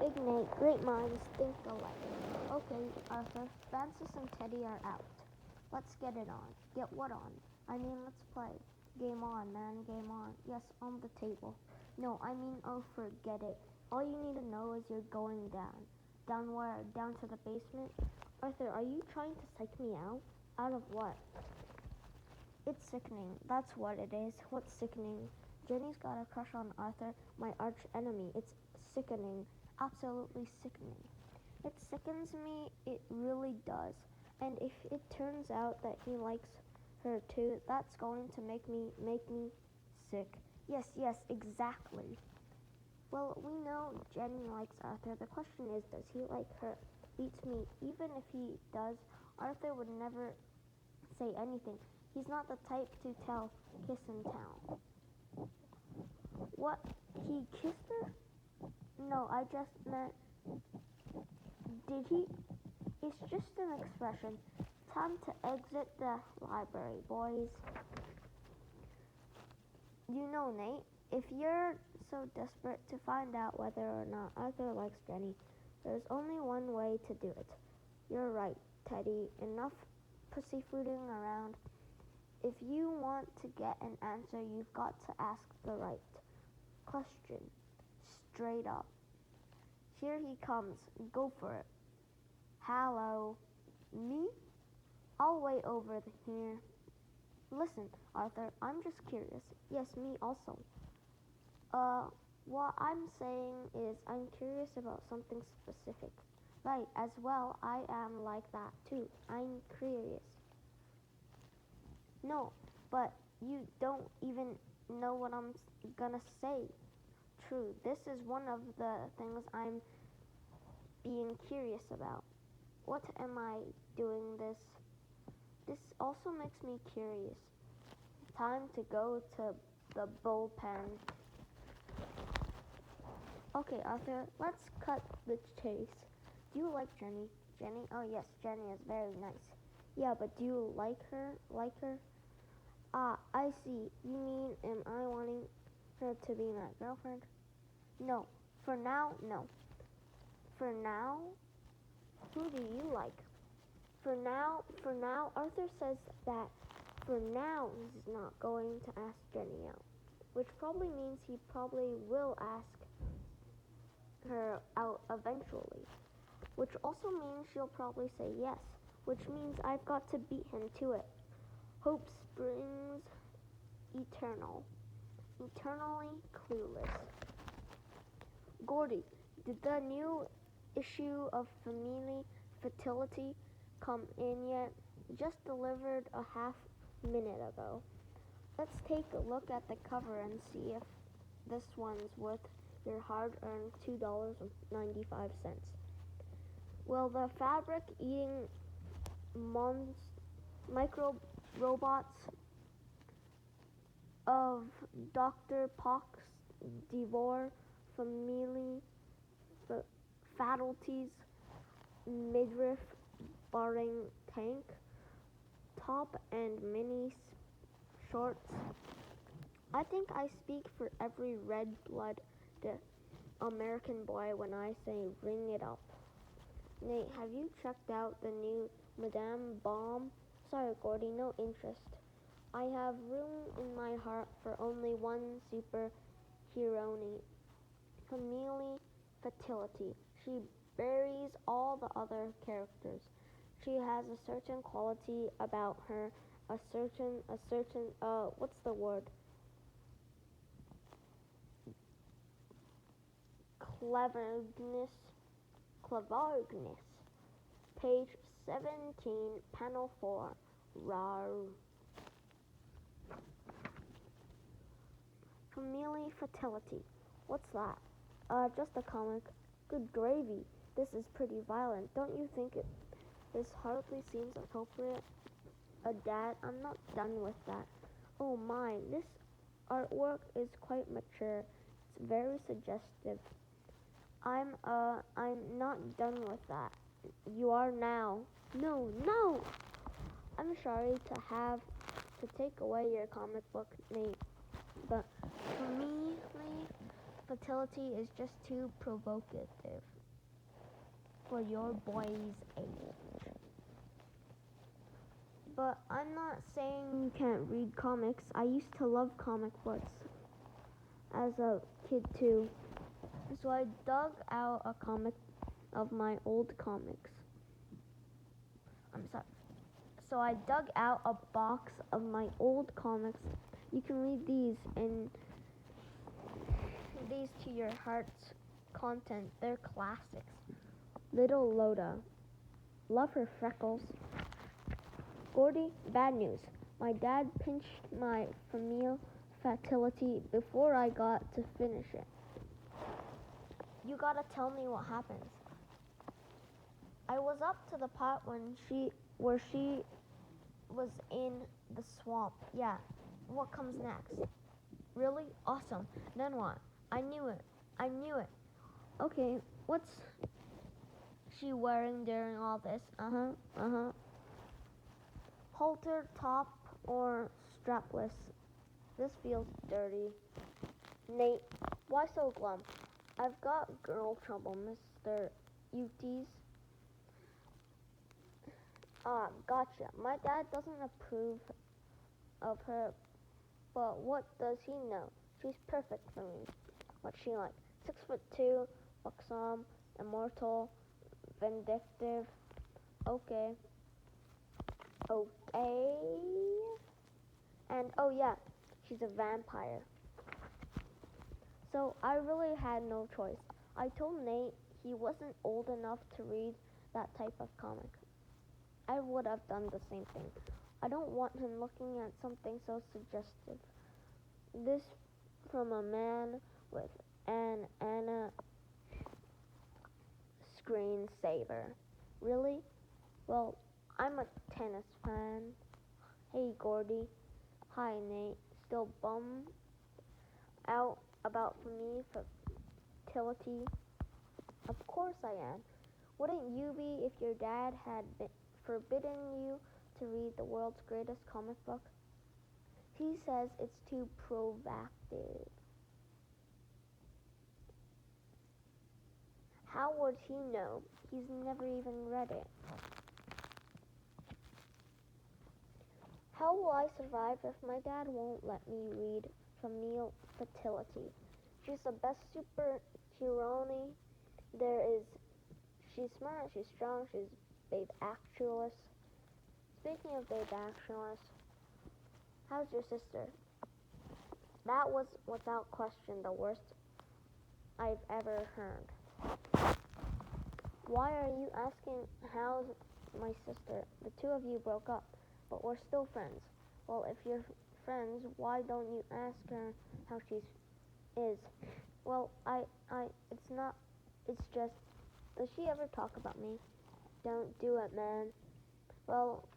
Ignite, great minds think alike. Okay, Arthur, Francis and Teddy are out. Let's get it on. Get what on? I mean, let's play. Game on, man, game on. Yes, on the table. No, I mean, oh, forget it. All you need to know is you're going down. Down where? Down to the basement? Arthur, are you trying to psych me out? Out of what? It's sickening. That's what it is. What's sickening? Jenny's got a crush on Arthur, my arch enemy. It's sickening. Absolutely sickening. It sickens me, it really does. And if it turns out that he likes her too, that's going to make me sick. Yes, exactly. Well, we know Jenny likes Arthur. The question is, does he like her? Beats me. Even if he does, Arthur would never say anything. He's not the type to tell kiss and tell. What? He kissed her? No, I just meant, did he? It's just an expression. Time to exit the library, boys. You know, Nate, if you're so desperate to find out whether or not Arthur likes Jenny, there's only one way to do it. You're right, Teddy. Enough pussyfooting around. If you want to get an answer, you've got to ask the right question. Straight up. Here he comes. Go for it. Hello. Me? I'll wait over here. Listen, Arthur, I'm just curious. Yes, me also. What I'm saying is I'm curious about something specific. Right, as well, I am like that too. I'm curious. No, but you don't even know what I'm gonna say. True, this is one of the things I'm being curious about. What am I doing this? This also makes me curious. Time to go to the bullpen. Okay, Arthur, let's cut the chase. Do you like Jenny? Jenny? Oh yes, Jenny is very nice. Yeah, but do you like her? Ah, I see. You mean, am I wanting her to be my girlfriend? No. For now, no. For now? Who do you like? For now, Arthur says that for now he's not going to ask Jenny out, which probably means he probably will ask her out eventually, which also means she'll probably say yes, which means I've got to beat him to it. Hope springs eternal, eternally clueless. Gordy, did the new issue of Family Fertility come in yet? Just delivered a half minute ago. Let's take a look at the cover and see if this one's worth your hard-earned $2.95. Will the fabric-eating micro robots of Dr. Pox devour family fatalities midriff barring tank top and mini shorts? I think I speak for every red-blooded American boy when I say ring it up. Nate, have you checked out the new Madame Bomb? Sorry, Gordy, no interest. I have room in my heart for only one superheroine, Camille Fertility. She buries all the other characters. She has a certain quality about her, what's the word? Cleverness. Page 17, panel 4. Rar. Camille Fertility. What's that? Just a comic. Good gravy. This is pretty violent. Don't you think this hardly seems appropriate? Dad, I'm not done with that. Oh my, this artwork is quite mature. It's very suggestive. I'm not done with that. You are now. No! I'm sorry to have to take away your comic book, Nate, but Camille fertility is just too provocative for your boy's age. But I'm not saying you can't read comics. I used to love comic books as a kid too. So I dug out a comic of my old comics. I'm sorry. So I dug out a box of my old comics. You can read these and these to your heart's content. They're classics. Little Loda. Love her freckles. Gordy, bad news. My dad pinched my female fertility before I got to finish it. You gotta tell me what happens. I was up to the part where she was in the swamp. Yeah. What comes next? Really? Awesome. Then what? I knew it. Okay, what's she wearing during all this? Halter top or strapless? This feels dirty. Nate, why so glum? I've got girl trouble, Mr. Utes. Ah, gotcha. My dad doesn't approve of her, but what does he know? She's perfect for me. What's she like? 6'2", buxom, immortal, vindictive. Okay. And oh yeah, she's a vampire. So I really had no choice. I told Nate he wasn't old enough to read that type of comic. I would have done the same thing. I don't want him looking at something so suggestive. This from a man with an Anna screensaver. Really? Well, I'm a tennis fan. Hey, Gordy. Hi, Nate. Still bummed out about me fertility? Of course I am. Wouldn't you be if your dad had forbidden you to read the world's greatest comic book? He says it's too provocative. How would he know? He's never even read it. How will I survive if my dad won't let me read Female Fertility? She's the best superhero there is. She's smart, she's strong, she's Babe Actualist. Speaking of Babe Actualist, how's your sister? That was without question the worst I've ever heard. Why are you asking how's my sister? The two of you broke up, but we're still friends. Well, if you're friends, why don't you ask her how she is? Well, it's just, does she ever talk about me? Don't do it, man. Well,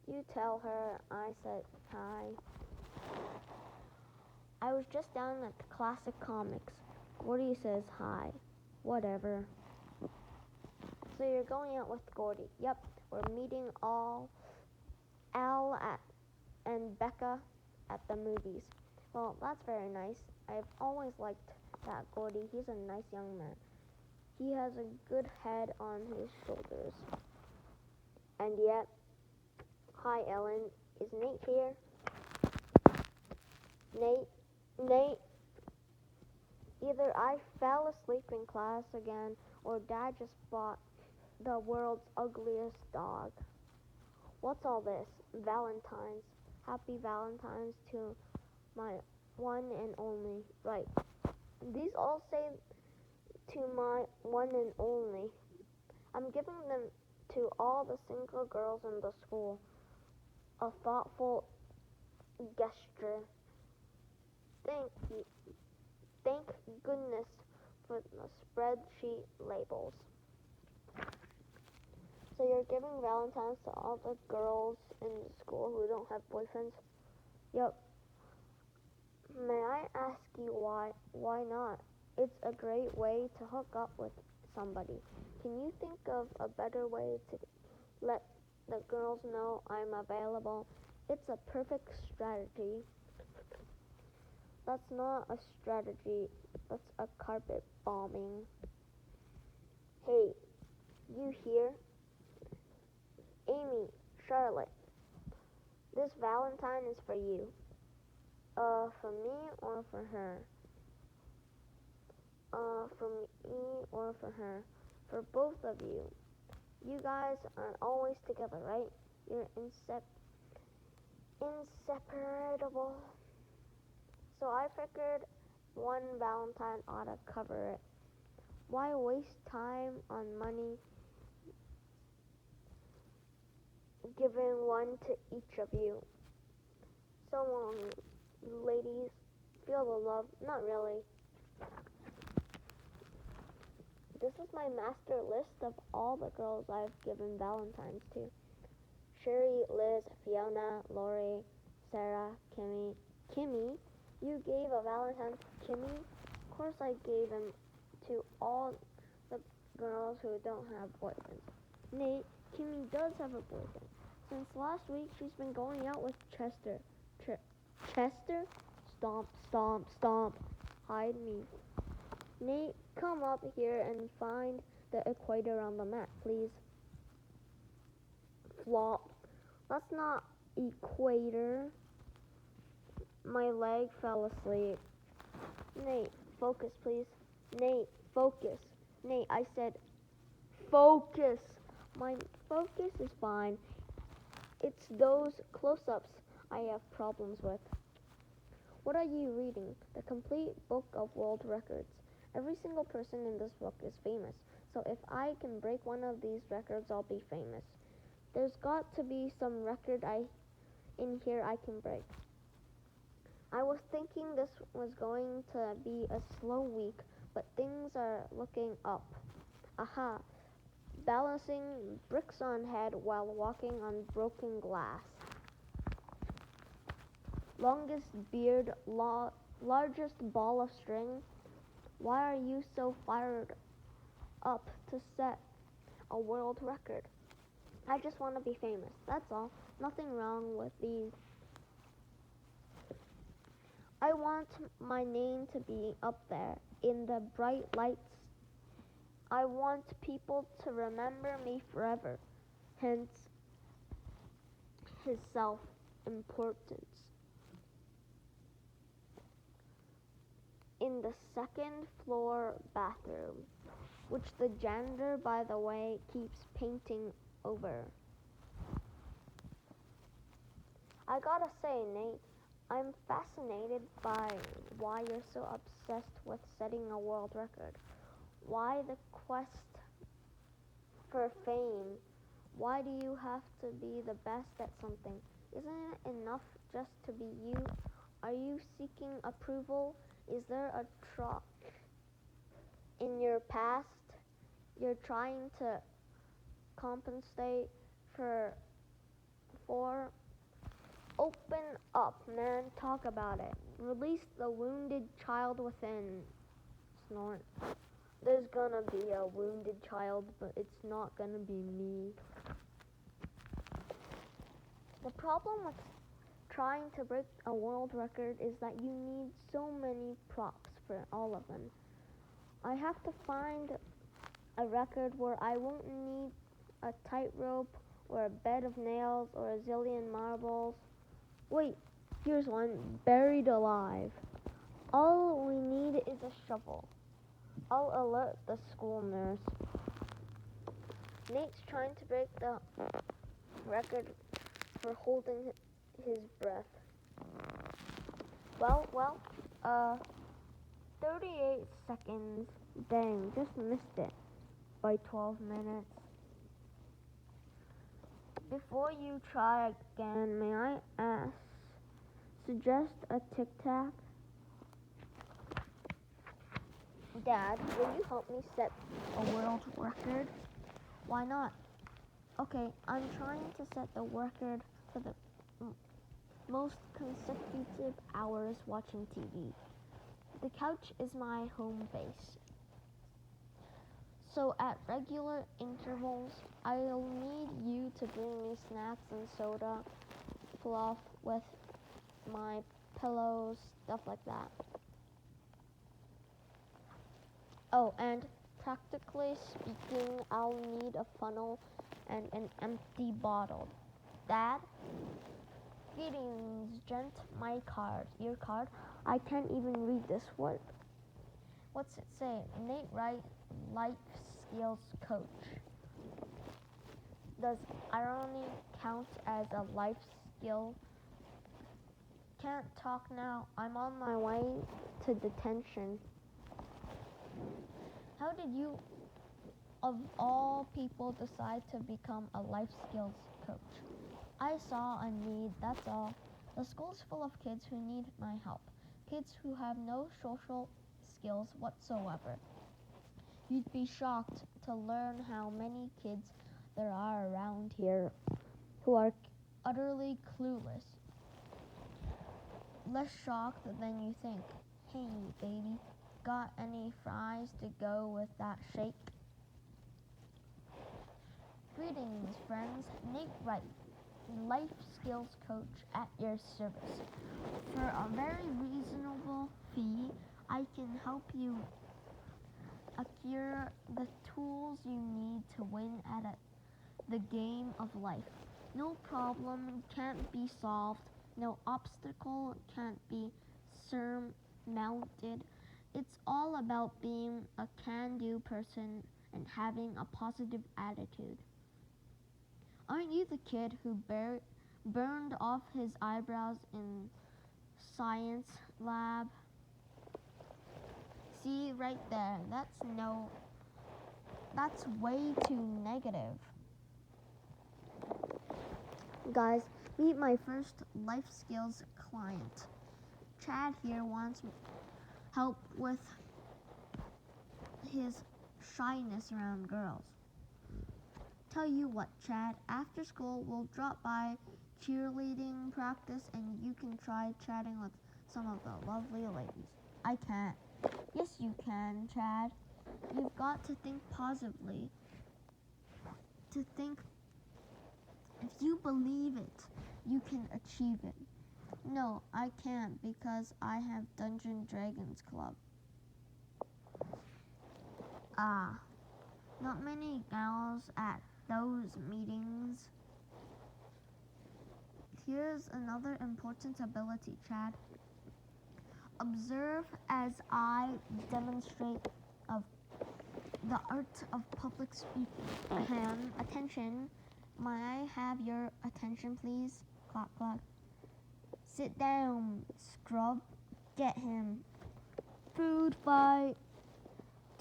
you tell her I said hi. I was just down at the Classic Comics. Gordy says hi. Whatever. So you're going out with Gordy. Yep, we're meeting Al and Becca at the movies. Well, that's very nice. I've always liked that Gordy. He's a nice young man. He has a good head on his shoulders. And yet, hi Ellen, is Nate here? Nate, either I fell asleep in class again or Dad just bought the world's ugliest dog. What's all this? Valentine's. Happy Valentine's to my one and only. Right. These all say to my one and only. I'm giving them to all the single girls in the school. A thoughtful gesture. Thank goodness for the spreadsheet labels. So you're giving Valentine's to all the girls in the school who don't have boyfriends? Yep. May I ask you why? Why not? It's a great way to hook up with somebody. Can you think of a better way to let the girls know I'm available? It's a perfect strategy. That's not a strategy. That's a carpet bombing. Hey, you here? Amy, Charlotte, this Valentine is for you. For me or for her? For me or for her? For both of you. You guys aren't always together, right? You're inseparable. So I figured one Valentine ought to cover it. Why waste time on money giving one to each of you? So long, ladies. Feel the love. Not really. This is my master list of all the girls I've given Valentines to. Sherry, Liz, Fiona, Lori, Sarah, Kimmy. Kimmy? You gave a Valentine to Kimmy? Of course I gave him to all the girls who don't have boyfriends. Nate, Kimmy does have a boyfriend. Since last week, she's been going out with Chester. Chester? Stomp, stomp, stomp. Hide me. Nate, come up here and find the equator on the map, please. Flop. That's not equator. My leg fell asleep. Nate, focus, please. Nate, focus. Nate, I said focus. My focus is fine. It's those close-ups I have problems with. What are you reading? The complete book of world records. Every single person in this book is famous. So if I can break one of these records, I'll be famous. There's got to be some record in here I can break. I was thinking this was going to be a slow week, but things are looking up. Aha! Balancing bricks on head while walking on broken glass. Longest beard, largest ball of string. Why are you so fired up to set a world record? I just want to be famous, that's all. Nothing wrong with these. I want my name to be up there in the bright lights. I want people to remember me forever. Hence, his self-importance. In the second floor bathroom, which the janitor, by the way, keeps painting over. I gotta say, Nate, I'm fascinated by why you're so obsessed with setting a world record. Why the quest for fame? Why do you have to be the best at something? Isn't it enough just to be you? Are you seeking approval? Is there a trough in your past you're trying to compensate for? Open up, man. Talk about it. Release the wounded child within. Snort. There's gonna be a wounded child, but it's not gonna be me. The problem with trying to break a world record is that you need so many props for all of them. I have to find a record where I won't need a tightrope or a bed of nails or a zillion marbles. Wait, here's one, buried alive. All we need is a shovel. I'll alert the school nurse. Nate's trying to break the record for holding his breath. Well, 38 seconds. Dang, just missed it by 12 minutes. Before you try again, may I suggest a tic-tac? Dad, will you help me set a world record? Why not? Okay, I'm trying to set the record for the most consecutive hours watching TV. The couch is my home base. So at regular intervals, I'll need you to bring me snacks and soda, fluff with my pillows, stuff like that. Oh, and practically speaking, I'll need a funnel and an empty bottle. Dad? Greetings, gent. My card. Your card? I can't even read this. What's it say? Nate Wright, life skills coach. Does irony count as a life skill? Can't talk now. I'm on my way to detention. How did you, of all people, decide to become a life skills coach? I saw a need, that's all. The school's full of kids who need my help. Kids who have no social skills whatsoever. You'd be shocked to learn how many kids there are around here who are utterly clueless. Less shocked than you think. Hey, baby, got any fries to go with that shake? Greetings, friends. Nate Wright, life skills coach at your service. For a very reasonable fee, I can help you acquire the tools you need to win at the game of life. No problem can't be solved. No obstacle can't be surmounted. It's all about being a can-do person and having a positive attitude. Aren't you the kid who burned off his eyebrows in science lab? See right there, that's way too negative. Guys, meet my first life skills client. Chad here wants help with his shyness around girls. Tell you what, Chad, after school we'll drop by cheerleading practice and you can try chatting with some of the lovely ladies. I can't. Yes, you can, Chad. You've got to think positively. To think if you believe it, you can achieve it. No, I can't because I have Dungeon Dragons Club. Not many gals at those meetings. Here's another important ability, Chad. Observe as I demonstrate of the art of public speaking. Attention. May I have your attention, please? Clap, clap. Sit down, scrub. Get him. Food fight.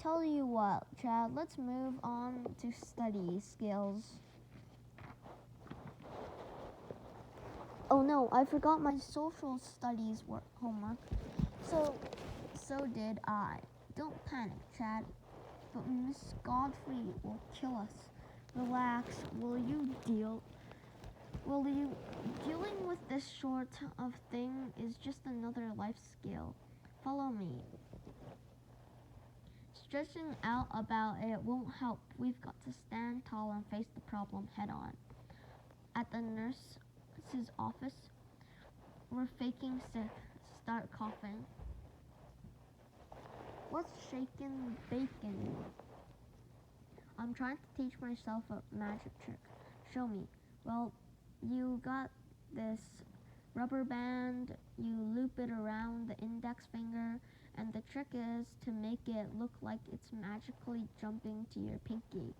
Tell you what, Chad, let's move on to study skills. Oh no, I forgot my social studies homework. So did I. Don't panic, Chad. But Miss Godfrey will kill us. Relax. Dealing with this sort of thing is just another life skill. Follow me. Stressing out about it won't help. We've got to stand tall and face the problem head on. At the nurse's office, we're faking sick. Start coughing. What's shaking bacon? I'm trying to teach myself a magic trick. Show me. Well, you got this rubber band, you loop it around the index finger, and the trick is to make it look like it's magically jumping to your pinky.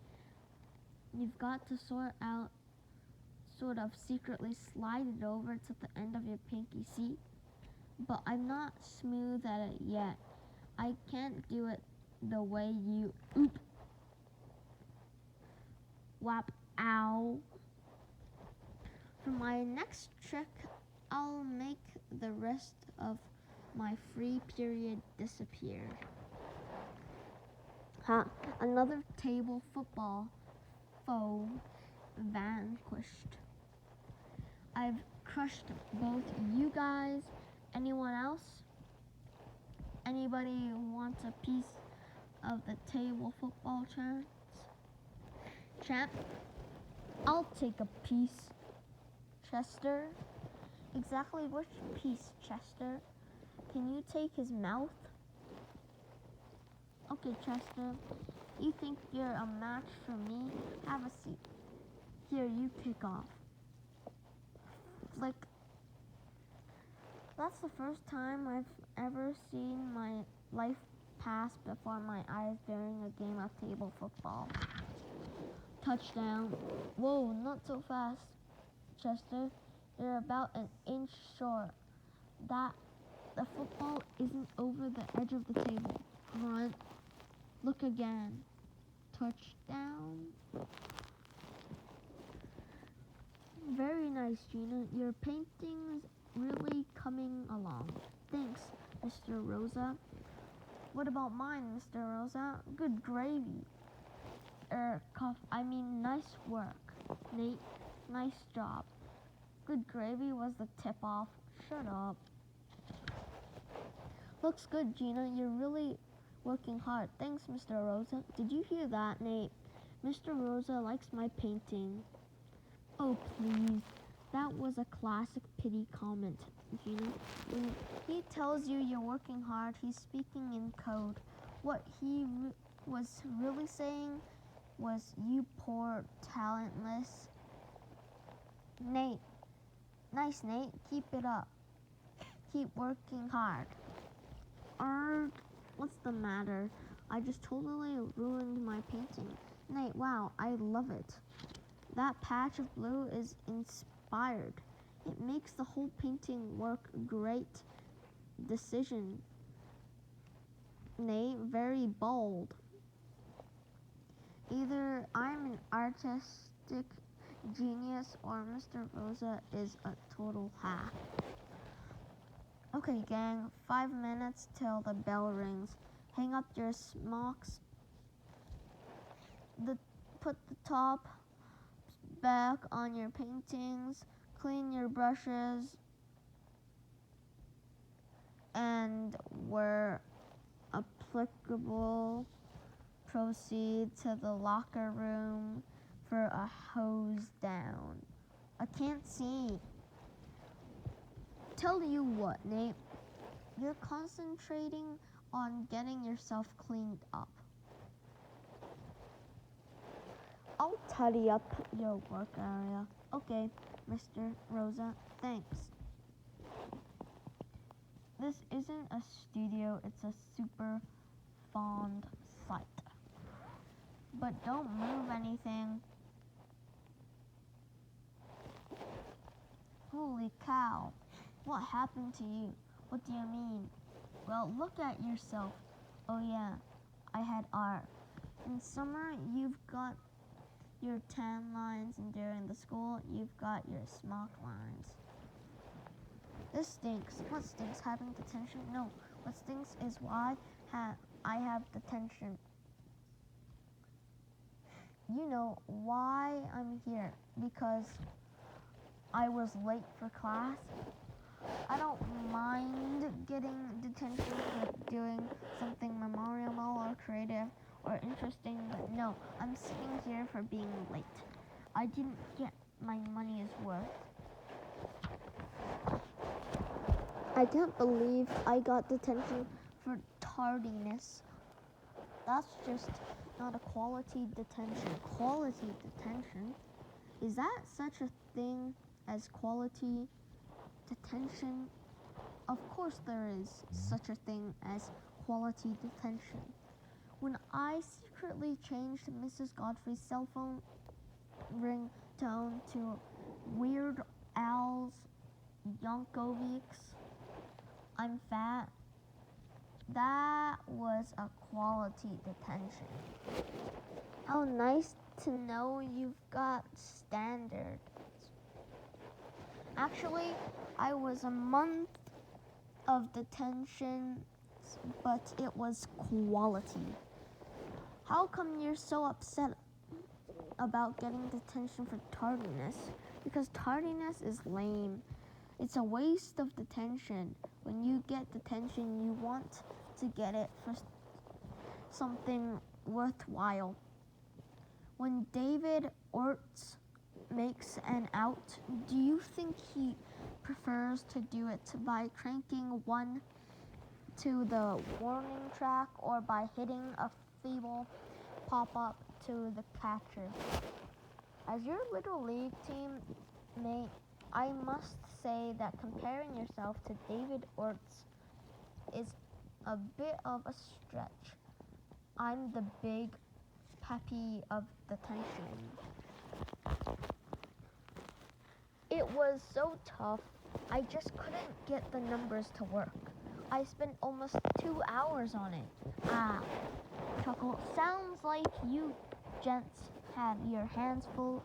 You've got to sort of secretly slide it over to the end of your pinky, see? But I'm not smooth at it yet. I can't do it the way you whap, ow. For my next trick, I'll make the rest of my free period disappear. Another table football foe vanquished. I've crushed both you guys. Anyone else? Anybody wants a piece of the table football champ? I'll take a piece. Chester, Exactly which piece, Chester? Can you take his mouth? Okay, Chester. You think you're a match for me? Have a seat. Here, you kick off. Flick. That's the first time I've ever seen my life pass before my eyes during a game of table football. Touchdown. Whoa, not so fast, Chester. You're about an inch short. The football isn't over the edge of the table. Grunt. Look again. Touchdown. Very nice, Gina. Your painting's really coming along. Thanks, Mr. Rosa. What about mine, Mr. Rosa? Good gravy. Nice work. Nate, nice job. Good gravy was the tip-off. Shut up. Looks good, Gina. You're really working hard. Thanks, Mr. Rosa. Did you hear that, Nate? Mr. Rosa likes my painting. Oh, please. That was a classic pity comment, Gina. When he tells you you're working hard, he's speaking in code. What he was really saying was, you poor, talentless. Nate. Nice, Nate. Keep it up. Keep working hard. What's the matter? I just totally ruined my painting. Nate, wow, I love it. That patch of blue is inspired. It makes the whole painting work. Great decision. Nate, very bold. Either I'm an artistic genius or Mr. Rosa is a total hack. Okay, gang, 5 minutes till the bell rings. Hang up your smocks. Put the top back on your paintings. Clean your brushes. And where applicable, proceed to the locker room for a hose down. I can't see. Tell you what, Nate. You're concentrating on getting yourself cleaned up. I'll tidy up your work area. Okay, Mr. Rosa, thanks. This isn't a studio, it's a super fond site. But don't move anything. Holy cow. What happened to you? What do you mean? Well, look at yourself. Oh yeah, I had art. In summer, you've got your tan lines, and during the school, you've got your smock lines. This stinks. What stinks? Having detention? No. What stinks is why I have detention. You know why I'm here? Because I was late for class. I don't mind getting detention for doing something memorable or creative or interesting, but no, I'm sitting here for being late. I didn't get my money's worth. I can't believe I got detention for tardiness. That's just not a quality detention. Quality detention? Is that such a thing as quality detention? Of course there is such a thing as quality detention. When I secretly changed Mrs. Godfrey's cell phone ringtone to Weird Al's Yankovic's I'm Fat, that was a quality detention. How nice to know you've got standards. Actually, I was a month of detention, but it was quality. How come you're so upset about getting detention for tardiness? Because tardiness is lame. It's a waste of detention. When you get detention, you want to get it for something worthwhile. When David Orts makes an out, do you think he prefers to do it by cranking one to the warning track or by hitting a feeble pop-up to the catcher. As your Little League teammate, I must say that comparing yourself to David Ortiz is a bit of a stretch. I'm the big Pappy of the tension. It was so tough, I just couldn't get the numbers to work. I spent almost 2 hours on it. Chuckle. Sounds like you gents had your hands full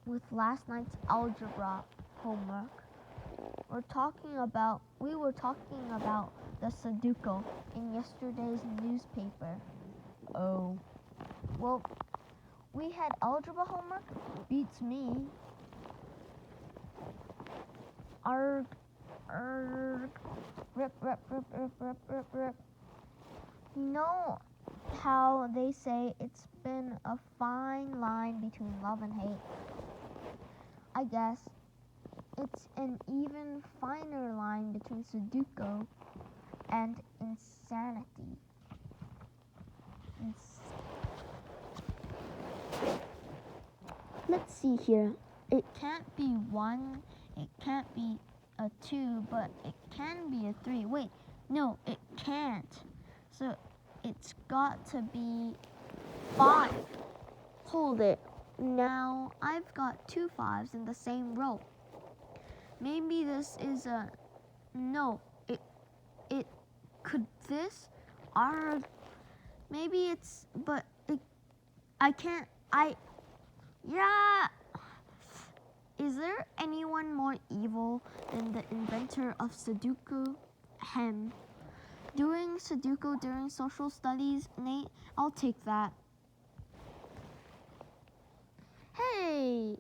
with last night's algebra homework. We were talking about the Sudoku in yesterday's newspaper. Oh. Well, we had algebra homework? Beats me. Arg. Rip. You know how they say it's been a fine line between love and hate? I guess it's an even finer line between Sudoku and insanity. Let's see here. It can't be 1, it can't be a 2, but it can be a 3. Wait, no, it can't. So it's got to be 5. Hold it. Now I've got 2 5s in the same row. Maybe this is a... No, it could this? Maybe it's... But I can't... Yeah! Is there anyone more evil than the inventor of Sudoku? Doing Sudoku during social studies, Nate? I'll take that. Hey!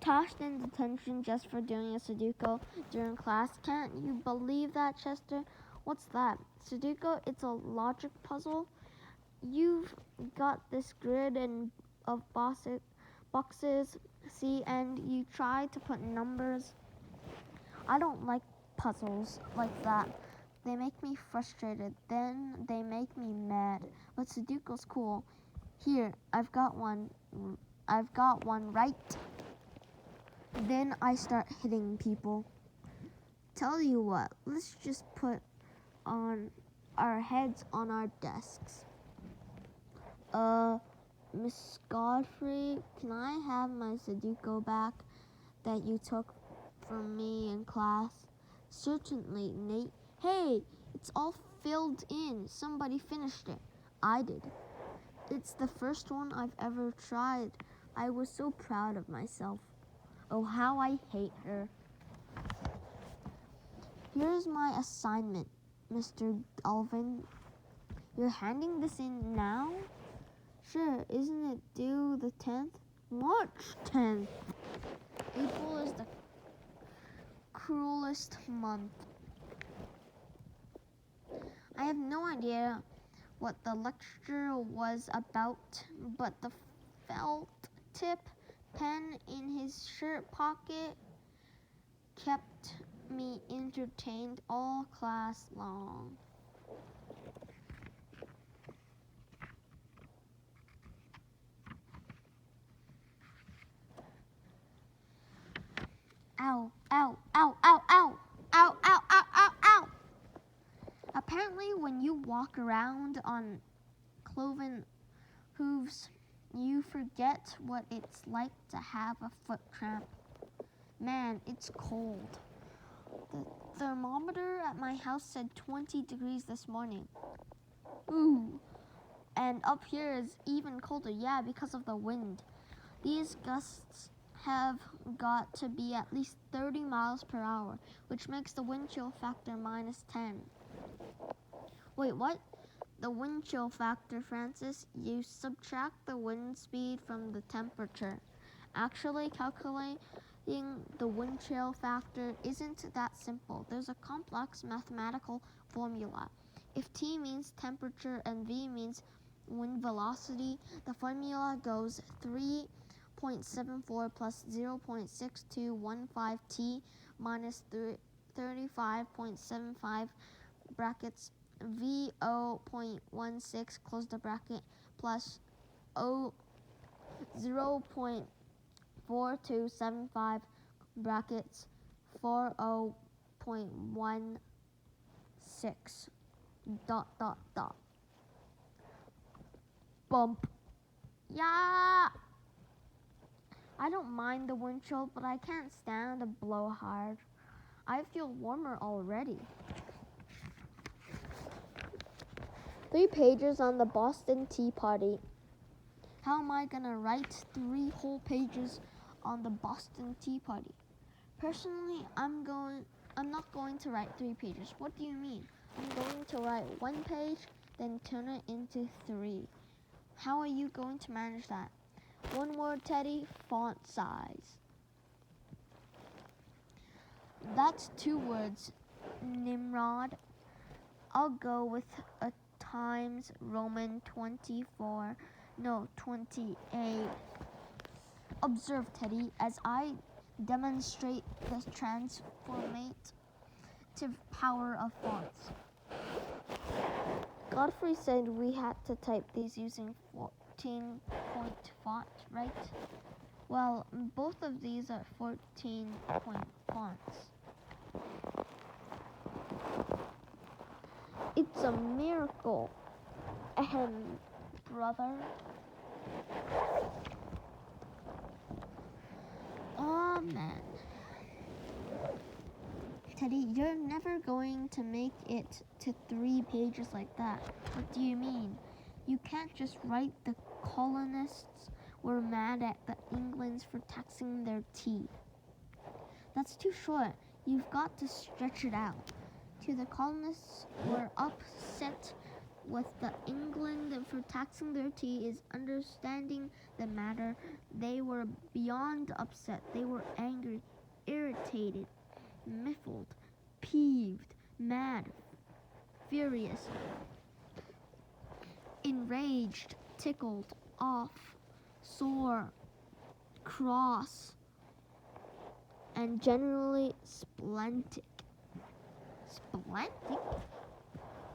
Tossed in detention just for doing a Sudoku during class. Can't you believe that, Chester? What's that? Sudoku, it's a logic puzzle. You've got this grid of boxes, see, and you try to put numbers. I don't like puzzles like that. They make me frustrated, then they make me mad. But Sudoku's cool. Here, I've got one right. Then I start hitting people. Tell you what, let's just put on our heads on our desks. Miss Godfrey, can I have my Sudoku back that you took from me in class? Certainly, Nate. Hey, it's all filled in. Somebody finished it. I did. It's the first one I've ever tried. I was so proud of myself. Oh, how I hate her. Here's my assignment, Mr. Alvin. You're handing this in now? Sure, isn't it due the 10th? March 10th. April is the cruelest month. I have no idea what the lecture was about, but the felt tip pen in his shirt pocket kept me entertained all class long. Ow, ow, ow, ow, ow, ow, ow, ow, ow, ow. Apparently when you walk around on cloven hooves, you forget what it's like to have a foot cramp. Man, it's cold. The thermometer at my house said 20 degrees this morning. Ooh. And up here is even colder, yeah, because of the wind. These gusts have got to be at least 30 miles per hour, which makes the wind chill factor -10. Wait, what? The wind chill factor, Francis, you subtract the wind speed from the temperature. Actually, calculating the wind chill factor isn't that simple. There's a complex mathematical formula. If T means temperature and V means wind velocity, the formula goes 3 0.74 plus 0.6215 t minus 35.75 brackets V0.16 close the bracket plus 0.4275 brackets 40.16 dot dot dot. Bump. Yeah. I don't mind the wind chill, but I can't stand the blow hard. I feel warmer already. 3 pages on the Boston Tea Party. How am I gonna write 3 whole pages on the Boston Tea Party? Personally, I'm not going to write 3 pages. What do you mean? I'm going to write 1 page, then turn it into 3. How are you going to manage that? 1 word, Teddy, font size. That's 2 words, Nimrod. I'll go with a Times Roman 28. Observe, Teddy, as I demonstrate the transformative power of fonts. Godfrey said we had to type these using 14-point font, right? Well, both of these are 14-point fonts. It's a miracle. Ahem, brother. Oh, man. Teddy, you're never going to make it to 3 pages like that. What do you mean? You can't just write the colonists were mad at the Englands for taxing their tea. That's too short. You've got to stretch it out. To the colonists were upset with the England for taxing their tea is understanding the matter. They were beyond upset. They were angry, irritated, miffled, peeved, mad, furious, enraged, tickled, off, sore, cross, and generally splentic. Splentic?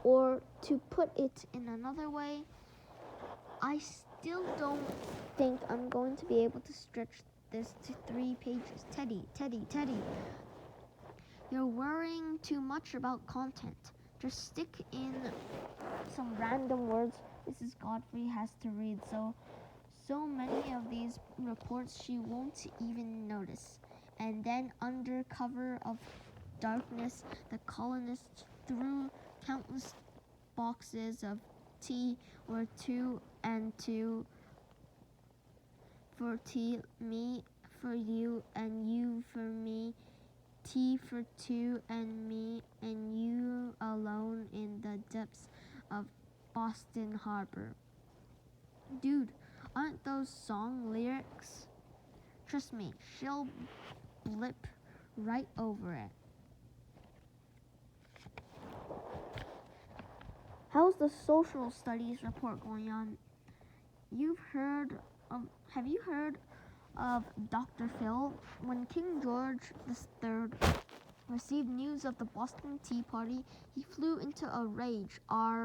Or to put it in another way, I still don't think I'm going to be able to stretch this to 3 pages. Teddy. You're worrying too much about content. Just stick in some random words Mrs. Godfrey has to read. So many of these reports she won't even notice. And then under cover of darkness, the colonists threw countless boxes of tea or 2 and 2 for tea, me for you and you for me, tea for 2 and me and you alone in the depths of Boston Harbor. Dude, aren't those song lyrics? Trust me, she'll blip right over it. How's the social studies report going on? Have you heard of Dr. Phil? When King George III received news of the Boston Tea Party, he flew into a rage. Arrgh!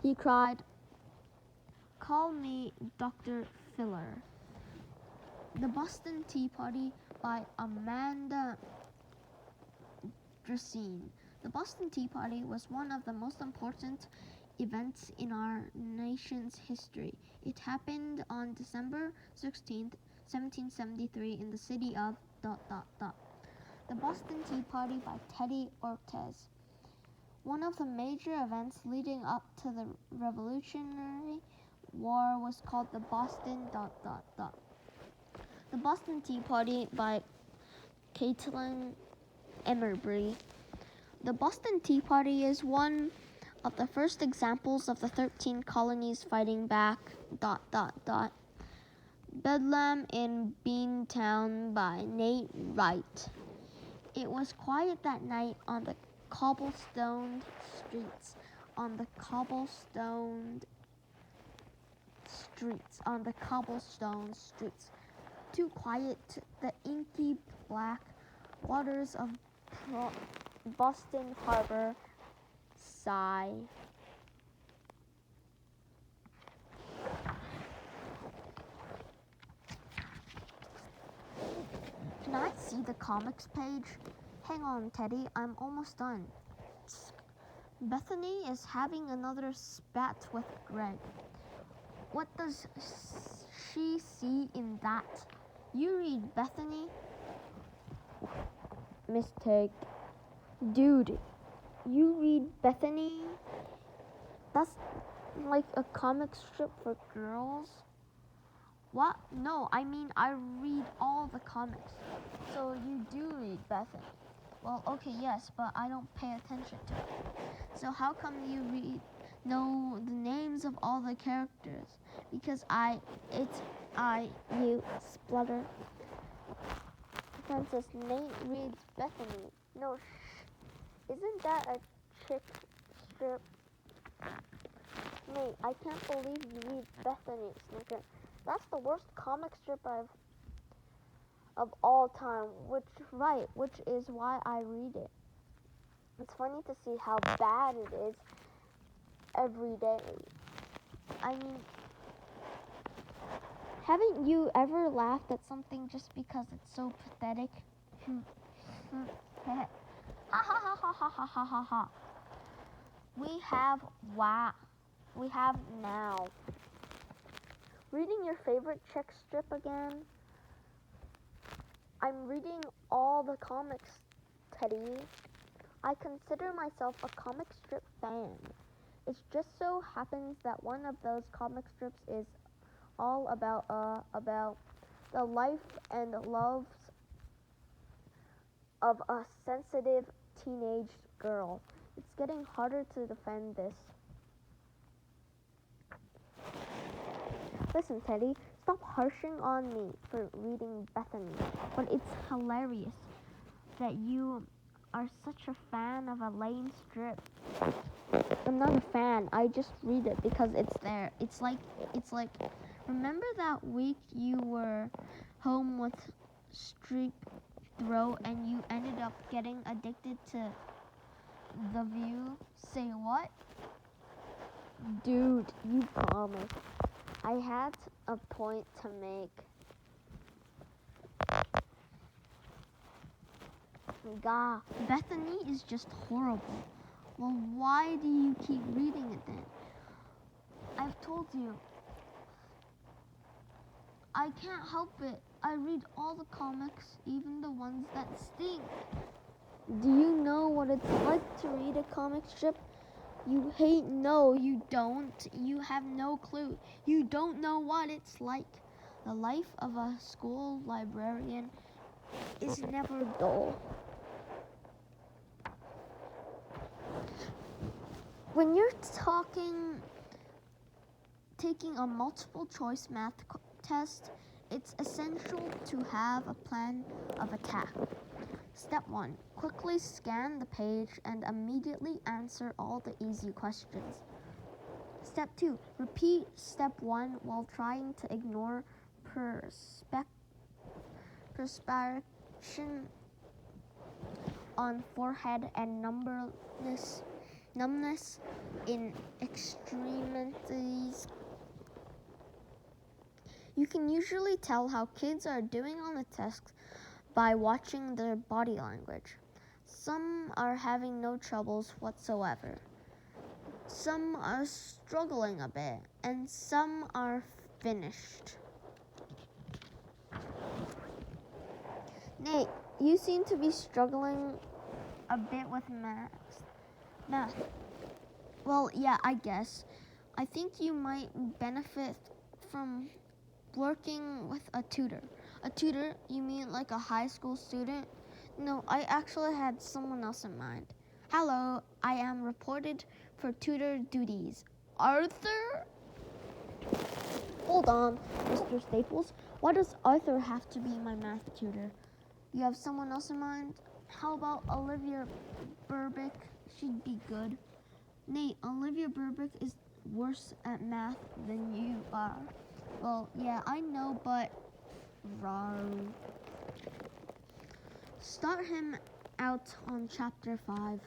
He cried, "Call me Dr. Filler." The Boston Tea Party by Amanda Dressine. The Boston Tea Party was one of the most important events in our nation's history. It happened on December 16th, 1773 in the city of ... The Boston Tea Party by Teddy Ortiz. One of the major events leading up to the Revolutionary War was called the Boston ... The Boston Tea Party by Caitlin Emery. The Boston Tea Party is one of the first examples of the 13 colonies fighting back ... Bedlam in Beantown by Nate Wright. It was quiet that night on the cobblestoned streets. On the cobblestoned streets, on the cobblestone streets. Too quiet, the inky black waters of Boston Harbor sigh. Can I see the comics page? Hang on, Teddy, I'm almost done. Bethany is having another spat with Greg. What does she see in that? You read, Bethany? Mistake. Dude, you read Bethany? That's like a comic strip for girls? What? No, I mean I read all the comics. So you do read Bethany? Well, okay, yes, but I don't pay attention to it. So how come you know the names of all the characters? Because you splutter. Francis, Nate reads Bethany. No, isn't that a chick strip? Nate, I can't believe you read Bethany, Snicker. That's the worst comic strip of all time, which is why I read it. It's funny to see how bad it is every day. I mean, haven't you ever laughed at something just because it's so pathetic? Ha ha ha ha ha ha ha ha ha. We have now. Reading your favorite chick strip again? I'm reading all the comics, Teddy. I consider myself a comic strip fan. It just so happens that one of those comic strips is all about the life and loves of a sensitive teenage girl. It's getting harder to defend this. Listen, Teddy, stop harshing on me for reading Bethany, but it's hilarious that you are such a fan of a lame strip. I'm not a fan. I just read it because it's there. It's like remember that week you were home with strep throat and you ended up getting addicted to The View? Say what? Dude, you promised. I had a point to make. Gah, Bethany is just horrible. Well, why do you keep reading it then? I've told you. I can't help it. I read all the comics, even the ones that stink. Do you know what it's like to read a comic strip? No, you don't. You have no clue. You don't know what it's like. The life of a school librarian is never dull. When you're taking a multiple choice math test, it's essential to have a plan of attack. Step 1. Quickly scan the page and immediately answer all the easy questions. Step 2. Repeat step 1 while trying to ignore perspiration on forehead and numbness in extremities. You can usually tell how kids are doing on the test by watching their body language. Some are having no troubles whatsoever. Some are struggling a bit, and some are finished. Nate, you seem to be struggling a bit with math. Well, yeah, I guess. I think you might benefit from working with a tutor. A tutor? You mean like a high school student? No, I actually had someone else in mind. Hello, I am reported for tutor duties. Arthur? Hold on, Mr. Staples. Why does Arthur have to be my math tutor? You have someone else in mind? How about Olivia Burbick? She'd be good. Nate, Olivia Burbick is worse at math than you are. Well, yeah, I know, but rawr. Start him out on chapter 5.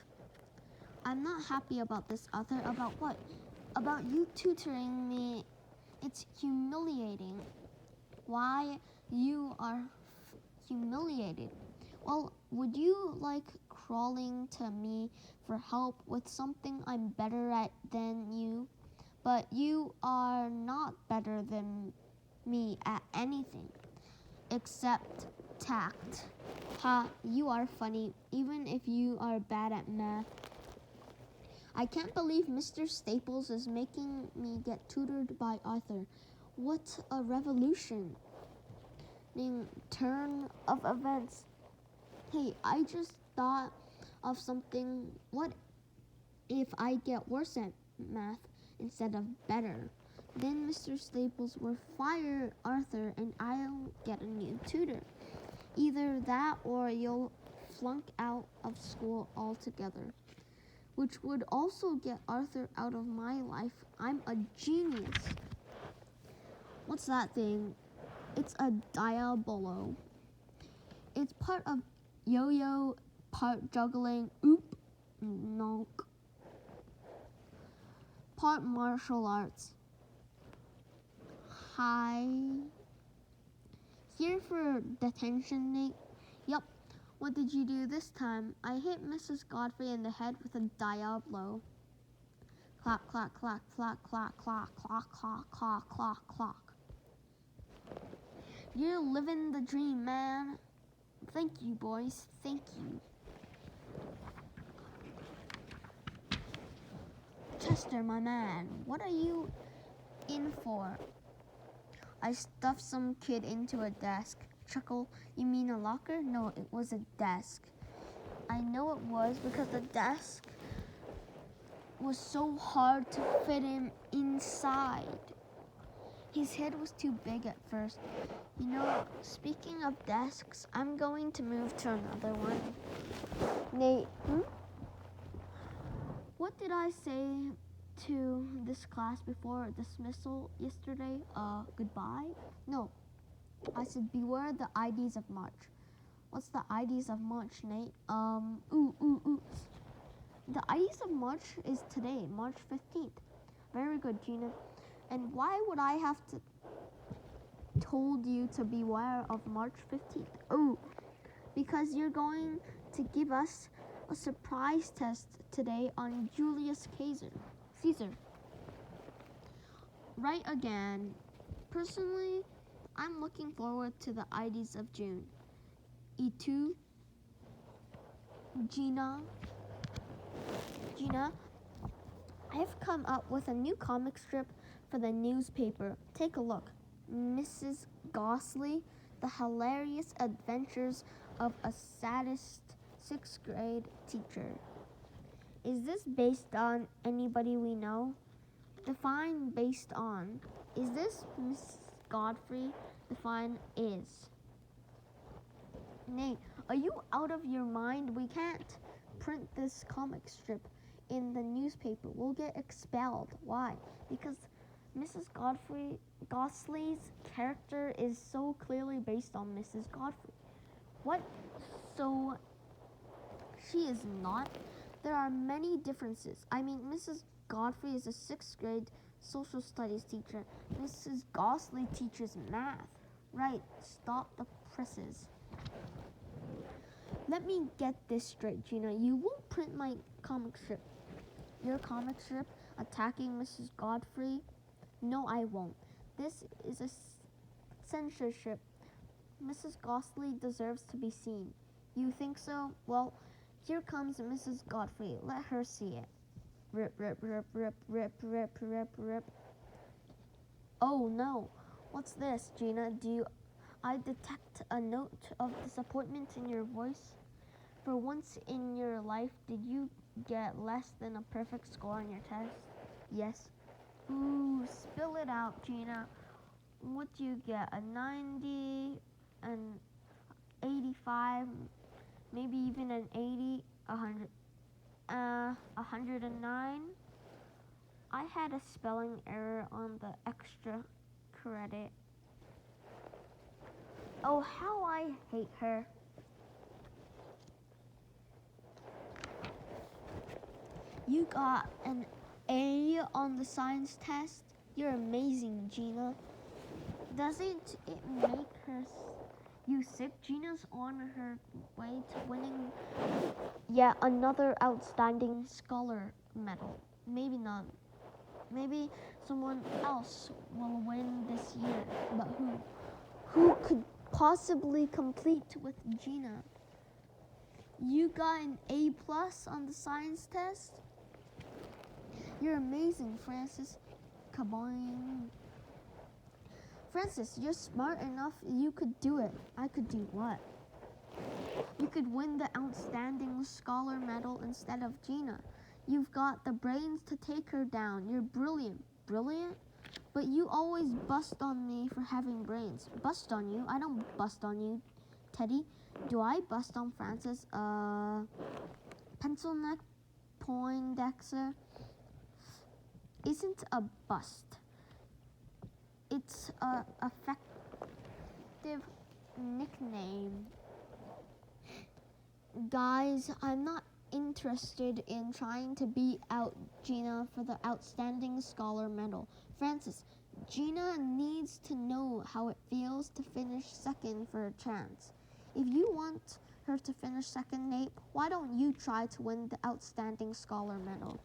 I'm not happy about this, Arthur. About what? About you tutoring me. It's humiliating. Why you are humiliated? Well, would you like crawling to me for help with something I'm better at than you? But you are not better than me at anything except tact. Ha, you are funny, even if you are bad at math. I can't believe Mr. Staples is making me get tutored by Arthur. What a revolution. Turn of events. Hey, I just thought of something. What if I get worse at math instead of better? Then Mr. Staples will fire Arthur and I'll get a new tutor. Either that or you'll flunk out of school altogether, which would also get Arthur out of my life. I'm a genius. What's that thing? It's a diabolo. It's part of yo-yo, part juggling, nonk, part martial arts. Hi. Here for detention, Nate? Yup. What did you do this time? I hit Mrs. Godfrey in the head with a diablo. Clock, clock, clock, clock, clock, clock, clock, clock, clock, clock, clock. You're living the dream, man. Thank you, boys. Thank you. Chester, my man, what are you in for? I stuffed some kid into a desk. Chuckle, you mean a locker? No, it was a desk. I know it was because the desk was so hard to fit him inside. His head was too big at first. You know, speaking of desks, I'm going to move to another one. Nate, what did I say to this class before dismissal yesterday? Goodbye? No, I said beware the IDs of March. What's the IDs of March, Nate? The IDs of March is today, March 15th. Very good, Gina. And why would I have to told you to beware of March 15th? Oh, because you're going to give us a surprise test today on Julius Caesar. Right again. Personally, I'm looking forward to the IDs of June. E2, Gina, I have come up with a new comic strip for the newspaper. Take a look. Mrs. Gosley, the hilarious adventures of a sadist 6th grade teacher. Is this based on anybody we know? Define based on. Is this Mrs. Godfrey? Define is. Nate, are you out of your mind? We can't print this comic strip in the newspaper. We'll get expelled. Why? Because Mrs. Gosley's character is so clearly based on Mrs. Godfrey. What? So she is not? There are many differences. I mean, Mrs. Godfrey is a 6th grade social studies teacher. Mrs. Gosley teaches math. Right, stop the presses. Let me get this straight, Gina. You won't print my comic strip. Your comic strip attacking Mrs. Godfrey? No, I won't. This is a censorship. Mrs. Gosley deserves to be seen. You think so? Well, here comes Mrs. Godfrey. Let her see it. Rip, rip, rip, rip, rip, rip, rip, rip. Oh no. What's this, Gina? Do I detect a note of disappointment in your voice? For once in your life, did you get less than a perfect score on your test? Yes. Ooh, spill it out, Gina. What do you get? A 90, an 85, maybe even an 80, 100, 109? I had a spelling error on the extra credit. Oh, how I hate her. You got an A on the science test? You're amazing, Gina. Doesn't it make you sick? Gina's on her way to winning yet another outstanding scholar medal. Maybe not. Maybe someone else will win this year. But who? Who could possibly compete with Gina? You got an A+ on the science test? You're amazing, Francis. Kaboing. Francis, you're smart enough. You could do it. I could do what? You could win the outstanding scholar medal instead of Gina. You've got the brains to take her down. You're brilliant. Brilliant? But you always bust on me for having brains. Bust on you? I don't bust on you, Teddy. Do I bust on Francis? Pencil neck Poindexter isn't a bust. It's a effective nickname. Guys, I'm not interested in trying to beat out Gina for the outstanding scholar medal. Francis, Gina needs to know how it feels to finish second for a chance. If you want her to finish second, Nate, why don't you try to win the outstanding scholar medal?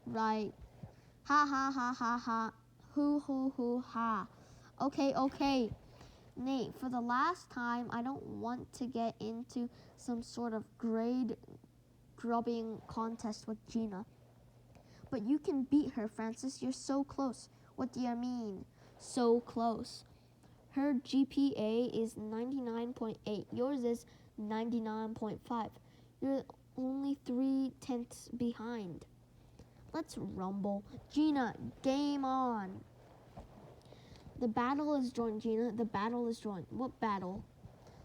Right. Ha ha ha ha ha. Hoo hoo hoo ha. Okay. Nate, for the last time, I don't want to get into some sort of grade grubbing contest with Gina. But you can beat her, Francis. You're so close. What do you mean, so close? Her GPA is 99.8. Yours is 99.5. You're only 3/10 behind. Let's rumble. Gina, game on. The battle is joined, Gina. The battle is joined. What battle?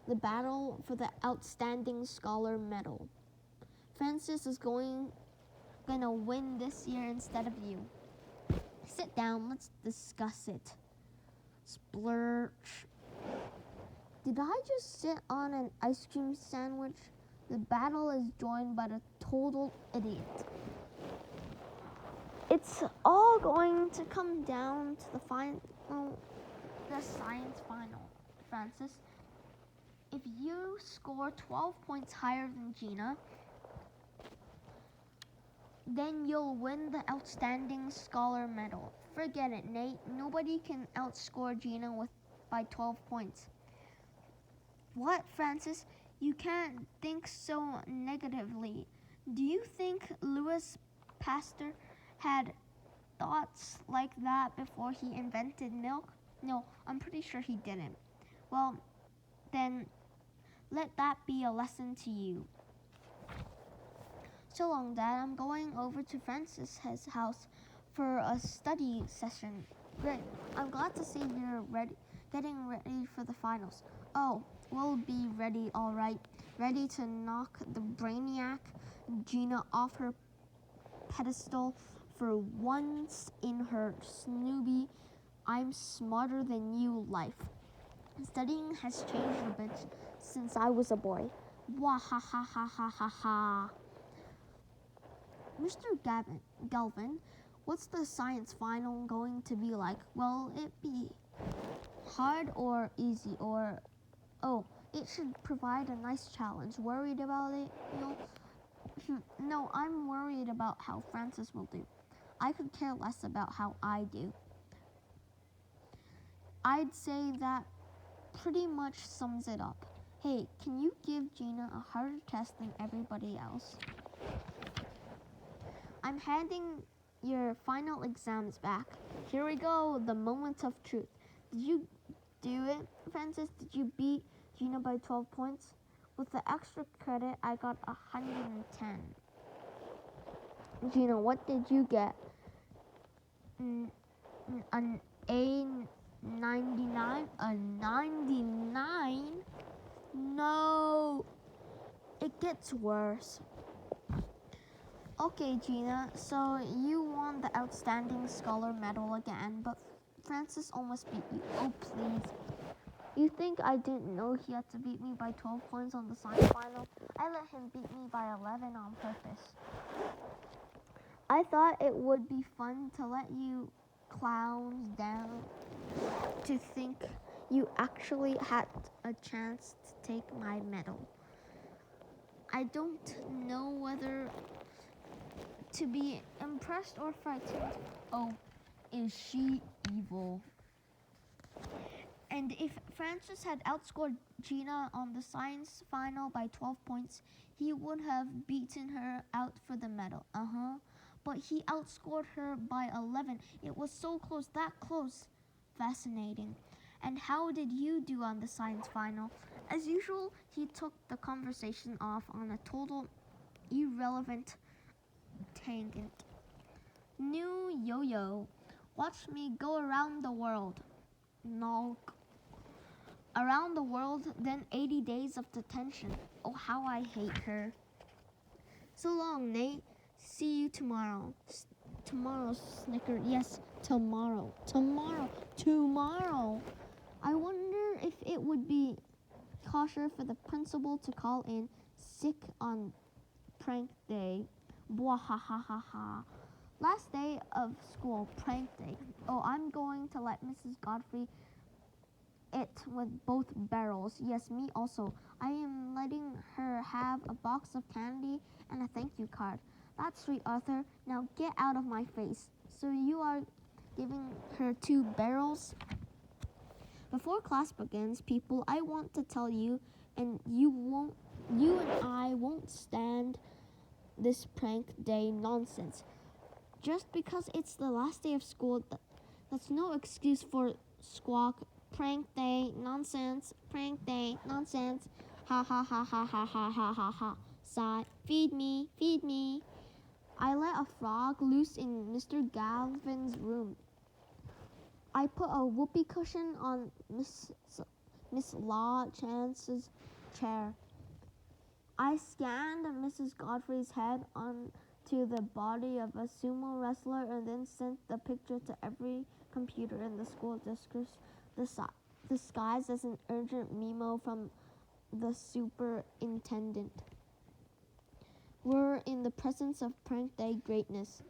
The battle for the outstanding scholar medal. Francis is gonna win this year instead of you. Sit down. Let's discuss it. Splurge. Did I just sit on an ice cream sandwich? The battle is joined by the total idiot. It's all going to come down to the science final, Francis. If you score 12 points higher than Gina, then you'll win the outstanding scholar medal. Forget it, Nate. Nobody can outscore Gina by 12 points. What, Francis? You can't think so negatively. Do you think Louis Pasteur had thoughts like that before he invented milk? No, I'm pretty sure he didn't. Well, then let that be a lesson to you. So long, Dad. I'm going over to Francis's house for a study session. Great. I'm glad to see you're getting ready for the finals. Oh, we'll be ready, all right. Ready to knock the brainiac Gina off her pedestal for once in her Snoopy I'm smarter than you life. Studying has changed a bit since I was a boy. Wah ha ha ha ha ha ha. Mr. Galvin, what's the science final going to be like? Will it be hard or easy or... Oh, it should provide a nice challenge. Worried about it? No, I'm worried about how Francis will do. I could care less about how I do. I'd say that pretty much sums it up. Hey, can you give Gina a harder test than everybody else? I'm handing your final exams back. Here we go, the moment of truth. Did you do it, Francis? Did you beat Gina by 12 points? With the extra credit, I got 110. Gina, what did you get? An A99? A 99? No! It gets worse. Okay, Gina, so you won the Outstanding Scholar medal again, but Francis almost beat you. Oh, please. You think I didn't know he had to beat me by 12 points on the science final? I let him beat me by 11 on purpose. I thought it would be fun to let you clowns down, to think you actually had a chance to take my medal. I don't know whether to be impressed or frightened. Oh, is she evil? And if Francis had outscored Gina on the science final by 12 points, he would have beaten her out for the medal. But he outscored her by 11. It was so close, that close. Fascinating. And how did you do on the science final? As usual, he took the conversation off on a total irrelevant tangent. New yo-yo. Watch me go around the world. No. Around the world, then 80 days of detention. Oh, how I hate her. So long, Nate. See you tomorrow. Tomorrow, Snicker. Yes, tomorrow. Tomorrow. I wonder if it would be kosher for the principal to call in sick on prank day. Bwahahaha. Last day of school, prank day. Oh, I'm going to let Mrs. Godfrey it with both barrels. Yes, me also. I am letting her have a box of candy and a thank you card. That's sweet, Arthur. Now get out of my face. So you are giving her 2 barrels? Before class begins, people, I want to tell you, and you and I won't stand this prank day nonsense. Just because it's the last day of school, that's no excuse for squawk. Prank day nonsense. Prank day nonsense. Ha ha ha ha ha ha ha ha ha. Sigh. Feed me. Feed me. I let a frog loose in Mr. Galvin's room. I put a whoopee cushion on Miss Law Chance's chair. I scanned Mrs. Godfrey's head onto the body of a sumo wrestler and then sent the picture to every computer in the school district, disguised as an urgent memo from the superintendent. We're in the presence of prank day greatness.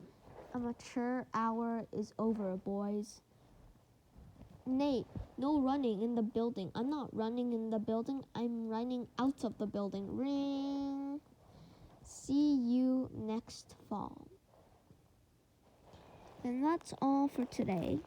A mature hour is over, boys. Nate, no running in the building. I'm not running in the building. I'm running out of the building. Ring. See you next fall. And that's all for today.